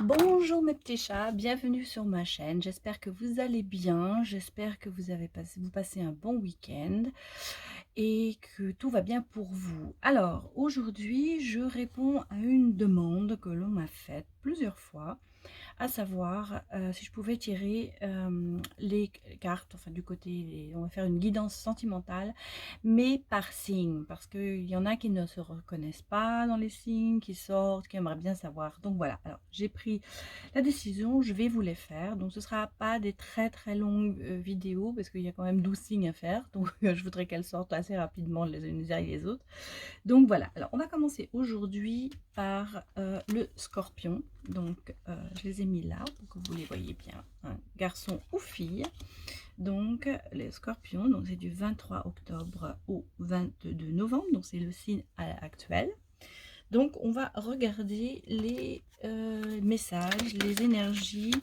Bonjour mes petits chats, bienvenue sur ma chaîne. J'espère que vous allez bien, j'espère que vous passez un bon week-end et que tout va bien pour vous. Alors aujourd'hui, je réponds à une demande que l'on m'a faite plusieurs fois, à savoir si je pouvais tirer les cartes, enfin du côté, on va faire une guidance sentimentale, mais par signe, parce qu'il y en a qui ne se reconnaissent pas dans les signes, qui sortent, qui aimeraient bien savoir. Donc voilà, alors j'ai pris la décision, je vais vous les faire. Donc ce ne sera pas des très longues vidéos, parce qu'il y a quand même 12 signes à faire, donc je voudrais qu'elles sortent assez rapidement les unes derrière les autres. Donc voilà, alors on va commencer aujourd'hui par le scorpion. Donc je les ai mis là pour que vous les voyez bien, hein, garçon ou fille. Donc les scorpions, donc c'est du 23 octobre au 22 novembre, donc c'est le signe actuel. Donc on va regarder les messages, les énergies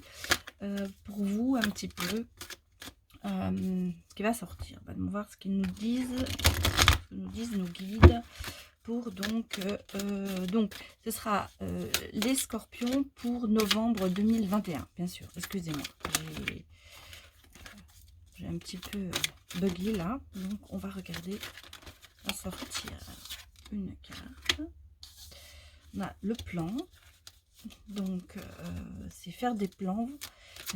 pour vous un petit peu, ce qui va sortir. On va voir ce qu'ils nous disent, nos guides. Pour donc ce sera les scorpions pour novembre 2021, bien sûr. Excusez-moi, j'ai un petit peu bugué là. Donc on va regarder, on va sortir une carte. On a le plan, donc c'est faire des plans,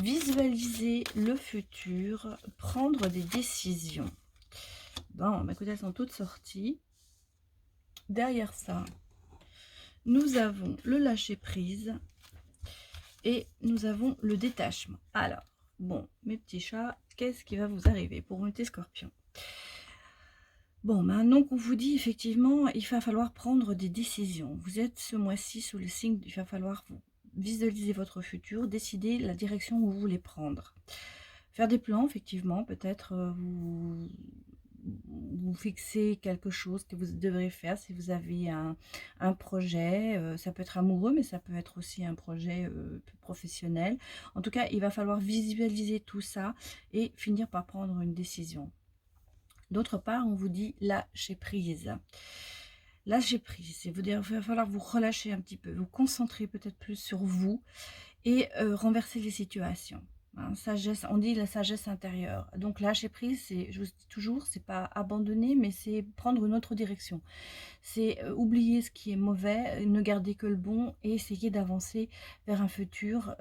visualiser le futur, prendre des décisions. Bon, bah, écoutez, elles sont toutes sorties. Derrière ça, nous avons le lâcher prise et nous avons le détachement. Alors, bon, mes petits chats, qu'est-ce qui va vous arriver pour mes petits scorpions? Bon, maintenant qu'on vous dit effectivement, il va falloir prendre des décisions. Vous êtes ce mois-ci sous le signe, il va falloir vous visualiser votre futur, décider la direction où vous voulez prendre. Faire des plans, effectivement, peut-être vous fixez quelque chose que vous devrez faire si vous avez un projet. Ça peut être amoureux, mais ça peut être aussi un projet professionnel. En tout cas, il va falloir visualiser tout ça et finir par prendre une décision. D'autre part, on vous dit lâcher prise. Lâcher prise, il va falloir vous relâcher un petit peu, vous concentrer peut-être plus sur vous et renverser les situations. Hein, sagesse, on dit la sagesse intérieure. Donc lâcher prise, c'est, je vous dis toujours, c'est pas abandonner, mais c'est prendre une autre direction. C'est oublier ce qui est mauvais, ne garder que le bon et essayer d'avancer vers un futur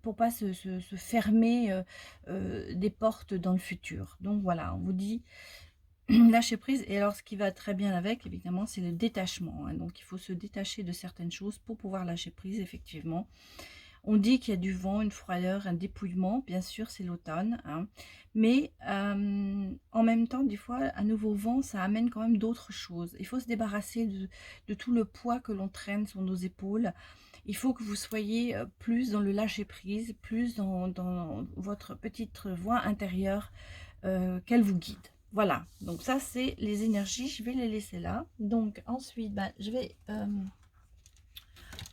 pour pas se fermer des portes dans le futur. Donc voilà, on vous dit lâcher prise. Et alors ce qui va très bien avec, évidemment, c'est le détachement, hein. Donc il faut se détacher de certaines choses pour pouvoir lâcher prise, effectivement. On dit qu'il y a du vent, une froideur, un dépouillement, bien sûr c'est l'automne, hein. Mais en même temps, des fois, un nouveau vent, ça amène quand même d'autres choses. Il faut se débarrasser de tout le poids que l'on traîne sur nos épaules. Il faut que vous soyez plus dans le lâcher prise, plus dans votre petite voix intérieure qu'elle vous guide. Voilà, donc ça c'est les énergies, je vais les laisser là. Donc ensuite, je vais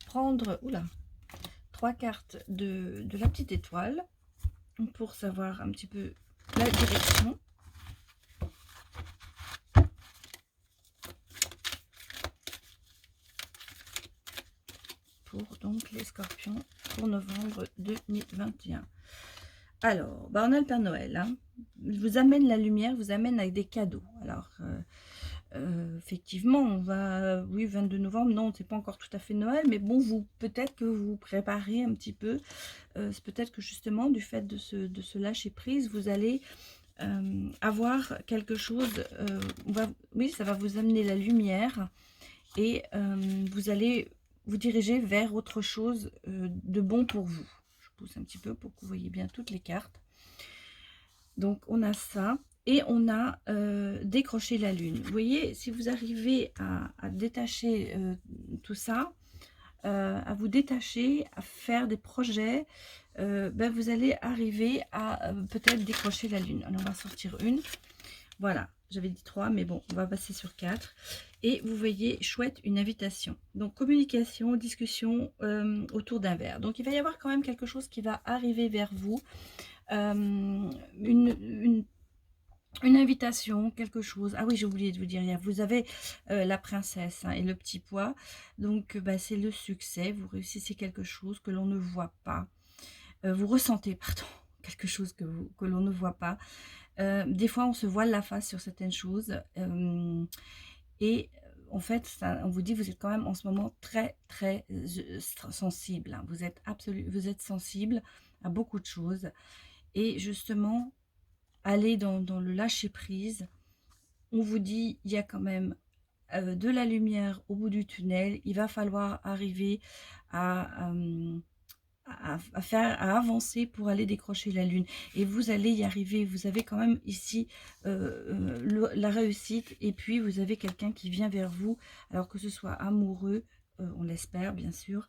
prendre trois cartes de la petite étoile pour savoir un petit peu la direction. Pour donc les scorpions pour novembre 2021. Alors, on a le Père Noël, hein. Il vous amène la lumière, vous amène avec des cadeaux. Alors, effectivement, on va, oui, 22 novembre, non, c'est pas encore tout à fait Noël, mais bon, peut-être que vous préparez un petit peu. C'est peut-être que justement, du fait de ce lâcher prise, vous allez avoir quelque chose, oui, ça va vous amener la lumière et vous allez vous diriger vers autre chose de bon pour vous. Je pousse un petit peu pour que vous voyez bien toutes les cartes. Donc on a ça et on a décroché la lune. Vous voyez, si vous arrivez à détacher tout ça, à vous détacher, à faire des projets, vous allez arriver à peut-être décrocher la lune. Alors on va sortir une. Voilà, j'avais dit 3, mais bon, on va passer sur 4. Et vous voyez, chouette, une invitation. Donc, communication, discussion autour d'un verre. Donc, il va y avoir quand même quelque chose qui va arriver vers vous. Une invitation, quelque chose. Ah oui, j'ai oublié de vous dire, vous avez la princesse, hein, et le petit pois. Donc, bah, c'est le succès. Vous réussissez quelque chose que l'on ne voit pas. Vous ressentez, pardon, quelque chose que l'on ne voit pas. Des fois, on se voile la face sur certaines choses. Et en fait, ça, on vous dit, vous êtes quand même en ce moment très, très sensible, hein. Vous êtes sensible à beaucoup de choses. Et justement, aller dans le lâcher prise. On vous dit, il y a quand même de la lumière au bout du tunnel. Il va falloir arriver à, à avancer pour aller décrocher la lune. Et vous allez y arriver. Vous avez quand même ici la réussite. Et puis, vous avez quelqu'un qui vient vers vous. Alors que ce soit amoureux, on l'espère bien sûr.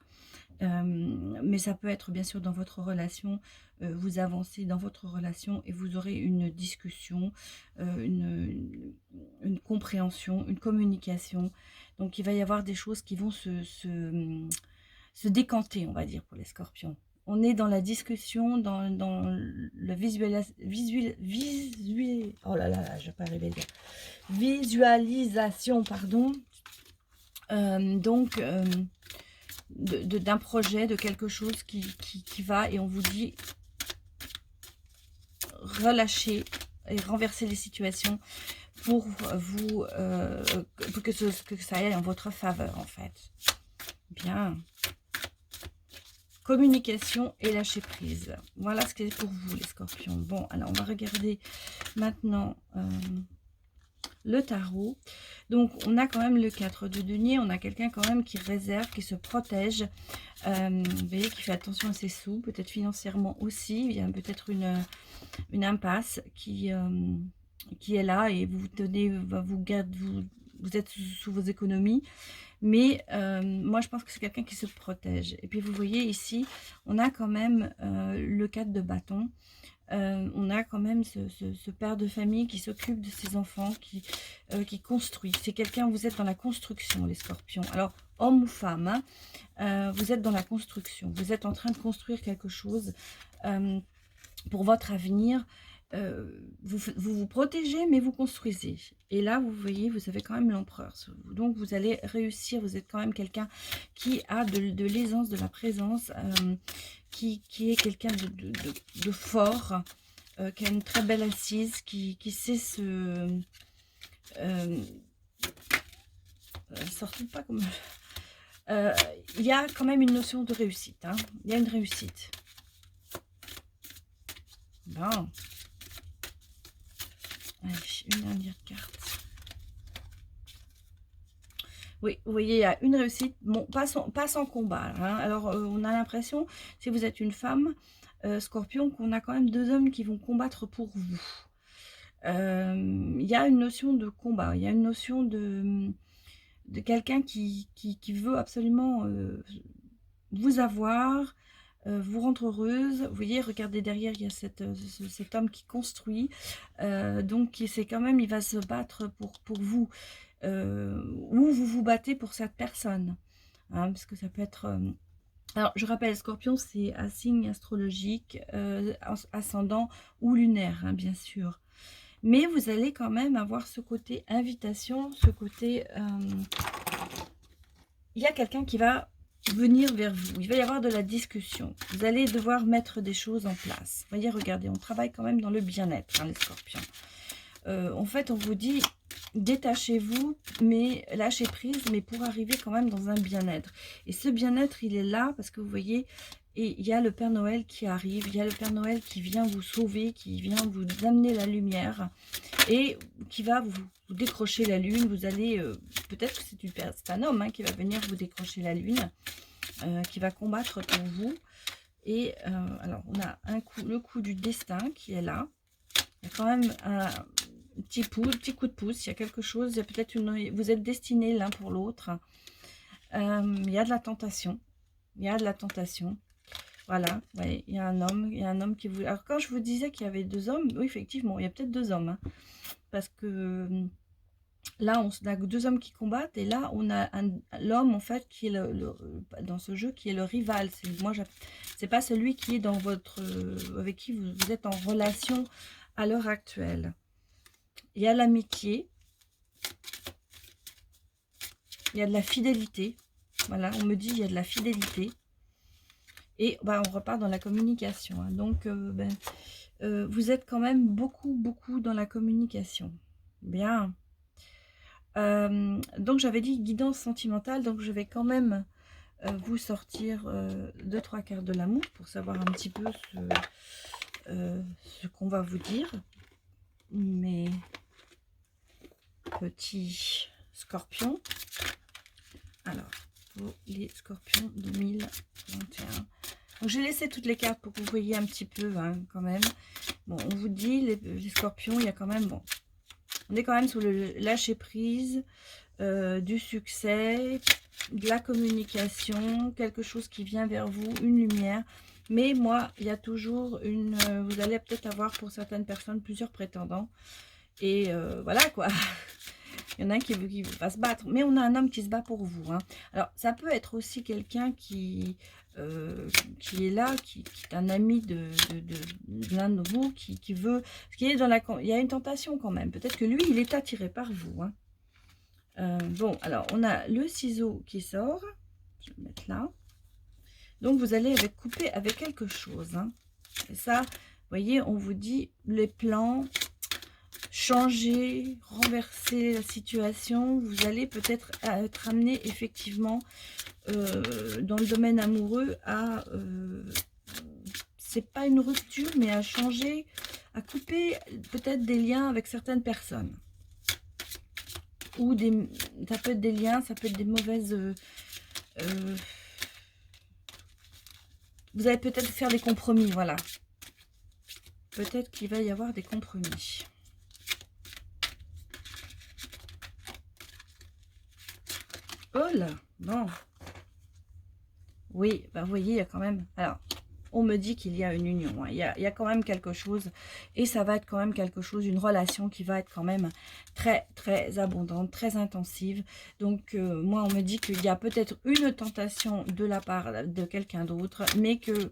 Mais ça peut être bien sûr dans votre relation, vous avancez dans votre relation et vous aurez une discussion, une compréhension, une communication. Donc il va y avoir des choses qui vont se décanter, on va dire, pour les scorpions. On est dans la discussion, dans le oh là là, je vais pas arriver à dire. Visualisation, pardon. Donc, d'un projet, de quelque chose qui va, et on vous dit relâcher et renverser les situations pour vous, pour que ça aille en votre faveur, en fait. Bien. Communication et lâcher prise. Voilà ce qui est pour vous, les scorpions. Bon, alors on va regarder maintenant le tarot. Donc on a quand même le 4 de denier, on a quelqu'un quand même qui réserve, qui se protège, vous voyez, qui fait attention à ses sous, peut-être financièrement aussi. Il y a peut-être une impasse qui est là, et vous tenez, vous êtes sous vos économies. Mais moi je pense que c'est quelqu'un qui se protège. Et puis vous voyez ici, on a quand même le 4 de bâton. On a quand même ce père de famille qui s'occupe de ses enfants, qui construit. C'est quelqu'un, vous êtes dans la construction, les scorpions. Alors, homme ou femme, hein, vous êtes dans la construction. Vous êtes en train de construire quelque chose pour votre avenir. Vous protégez, mais vous construisez. Et là, vous voyez, vous avez quand même l'empereur. Donc, vous allez réussir. Vous êtes quand même quelqu'un qui a de l'aisance, de la présence, qui est quelqu'un de fort, qui a une très belle assise, qui sait se... sortez pas comme... il y a quand même une notion de réussite. Hein. Il y a une réussite. Bon. Allez, une dernière carte. Oui, vous voyez, il y a une réussite. Bon, pas sans combat. Hein. Alors, on a l'impression, si vous êtes une femme, scorpion, qu'on a quand même deux hommes qui vont combattre pour vous. Il y a une notion de combat. Il y a une notion de quelqu'un qui veut absolument vous avoir, vous rendre heureuse. Vous voyez, regardez derrière, il y a cet homme qui construit. Donc, c'est quand même, il va se battre pour vous. Ou vous vous battez pour cette personne. Hein, parce que ça peut être... alors, je rappelle, Scorpion, c'est un signe astrologique, ascendant ou lunaire, hein, bien sûr. Mais vous allez quand même avoir ce côté invitation, ce côté... il y a quelqu'un qui va venir vers vous. Il va y avoir de la discussion. Vous allez devoir mettre des choses en place. Vous voyez, regardez, on travaille quand même dans le bien-être, hein, les scorpions. En fait, on vous dit, détachez-vous, mais lâchez prise, mais pour arriver quand même dans un bien-être. Et ce bien-être, il est là parce que vous voyez, et il y a le Père Noël qui arrive, il y a le Père Noël qui vient vous sauver, qui vient vous amener la lumière et qui va vous décrocher la lune. Vous allez, peut-être que c'est un homme, hein, qui va venir vous décrocher la lune, qui va combattre pour vous. Et alors, on a le coup du destin qui est là. Il y a quand même un petit coup de pouce, il y a quelque chose, il y a peut-être vous êtes destinés l'un pour l'autre. Il y a de la tentation. Il y a de la tentation. Voilà, ouais, il y a un homme qui vous... Alors quand je vous disais qu'il y avait deux hommes, oui, effectivement, il y a peut-être deux hommes. Hein, parce que là, on a deux hommes qui combattent, et là, on a l'homme, en fait, qui est dans ce jeu, qui est le rival. C'est pas celui qui est dans votre... avec qui vous êtes en relation à l'heure actuelle. il y a l'amitié, il y a de la fidélité. Voilà, on me dit il y a de la fidélité. Et bah, on repart dans la communication. Hein. Donc, vous êtes quand même beaucoup dans la communication. Bien. Donc, j'avais dit guidance sentimentale. Donc, je vais quand même vous sortir 2-3 cartes de l'amour pour savoir un petit peu ce qu'on va vous dire. Mes petits scorpions. Alors, pour les scorpions 2021. Donc, j'ai laissé toutes les cartes pour que vous voyez un petit peu hein, quand même. Bon, on vous dit, les scorpions, il y a quand même, bon, on est quand même sur le lâcher prise, du succès, de la communication, quelque chose qui vient vers vous, une lumière. Mais moi, il y a toujours une, vous allez peut-être avoir pour certaines personnes plusieurs prétendants. Et voilà quoi. Il y en a un qui va se battre. Mais on a un homme qui se bat pour vous. Hein. Alors, ça peut être aussi quelqu'un qui est là, qui est un ami de l'un de vous, qui veut... Qui est dans la, il y a une tentation quand même. Peut-être que lui, il est attiré par vous. Hein. Bon, alors, on a le ciseau qui sort. Je vais le mettre là. Donc, vous allez couper avec quelque chose. Hein. Et ça, vous voyez, on vous dit les plans... changer, renverser la situation, vous allez peut-être être amené effectivement dans le domaine amoureux à, c'est pas une rupture, mais à changer, à couper peut-être des liens avec certaines personnes. Ou ça peut être des liens, ça peut être des mauvaises... vous allez peut-être faire des compromis, voilà. Peut-être qu'il va y avoir des compromis. Oh là, bon. Oui, bah vous voyez, il y a quand même... Alors, on me dit qu'il y a une union. Hein. Il y a quand même quelque chose. Et ça va être quand même quelque chose, une relation qui va être quand même très abondante, très intensive. Donc, moi, on me dit qu'il y a peut-être une tentation de la part de quelqu'un d'autre. Mais que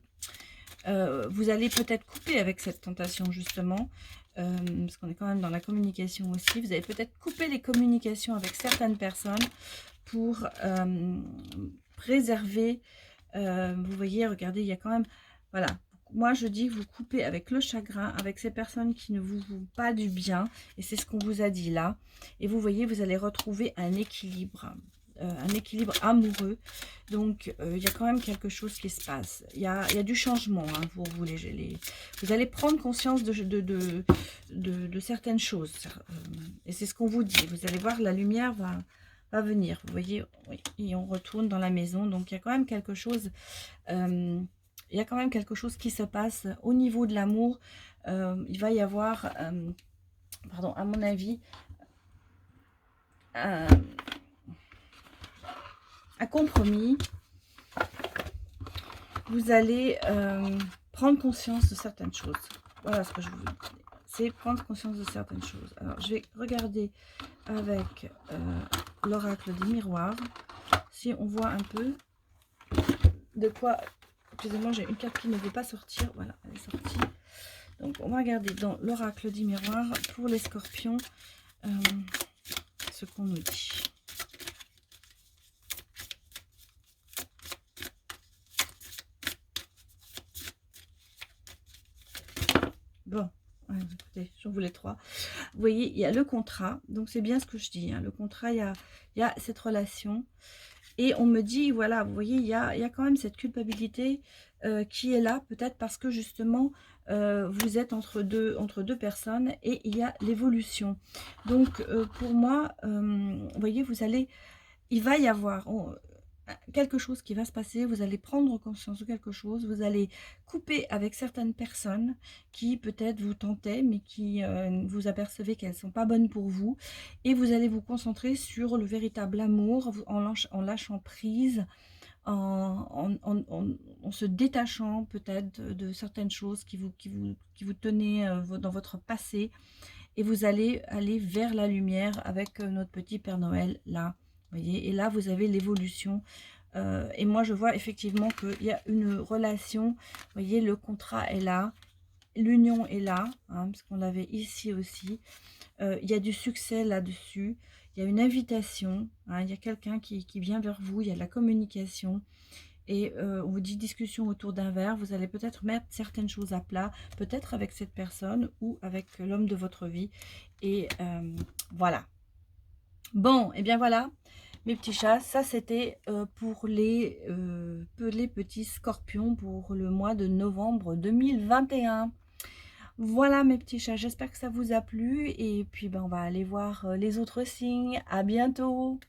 vous allez peut-être couper avec cette tentation, justement. Parce qu'on est quand même dans la communication aussi. Vous allez peut-être couper les communications avec certaines personnes pour préserver, vous voyez, regardez, il y a quand même, voilà, moi je dis, vous coupez avec le chagrin, avec ces personnes qui ne vous font pas du bien, et c'est ce qu'on vous a dit là, et vous voyez, vous allez retrouver un équilibre amoureux, donc il y a quand même quelque chose qui se passe, il y a du changement, hein, pour vous, vous allez prendre conscience de certaines choses, et c'est ce qu'on vous dit, vous allez voir, la lumière va venir, vous voyez, oui, et on retourne dans la maison, donc il y a quand même quelque chose, il y a quand même quelque chose qui se passe au niveau de l'amour, il va y avoir, pardon, à mon avis, un compromis, vous allez prendre conscience de certaines choses, voilà ce que je vous dis, c'est prendre conscience de certaines choses. Alors, je vais regarder avec l'oracle des miroirs, si on voit un peu de quoi... Excusez-moi, j'ai une carte qui ne veut pas sortir. Voilà, elle est sortie. Donc, on va regarder dans l'oracle des miroirs pour les scorpions ce qu'on nous dit. Bon, ouais, écoutez, j'en voulais 3. Vous voyez, il y a le contrat. Donc, c'est bien ce que je dis. Hein, le contrat, il y a cette relation. Et on me dit, voilà, vous voyez, il y a quand même cette culpabilité qui est là, peut-être parce que justement, vous êtes entre deux personnes et il y a l'évolution. Donc, pour moi, vous voyez, il va y avoir quelque chose qui va se passer, vous allez prendre conscience de quelque chose, vous allez couper avec certaines personnes qui peut-être vous tentaient, mais qui vous apercevez qu'elles ne sont pas bonnes pour vous, et vous allez vous concentrer sur le véritable amour, en lâchant prise, en se détachant peut-être de certaines choses qui vous tenaient dans votre passé, et vous allez aller vers la lumière avec notre petit Père Noël là. Voyez, et là, vous avez l'évolution. Et moi, je vois effectivement qu'il y a une relation. Vous voyez, le contrat est là. l'union est là, hein, parce qu'on l'avait ici aussi. Il y a du succès là-dessus. Il y a une invitation, hein, il y a quelqu'un qui vient vers vous, il y a de la communication. Et on vous dit discussion autour d'un verre, vous allez peut-être mettre certaines choses à plat, peut-être avec cette personne ou avec l'homme de votre vie. Et voilà. Bon, et bien voilà, mes petits chats, ça c'était pour les petits scorpions pour le mois de novembre 2021. Voilà mes petits chats, j'espère que ça vous a plu et puis ben, on va aller voir les autres signes. À bientôt!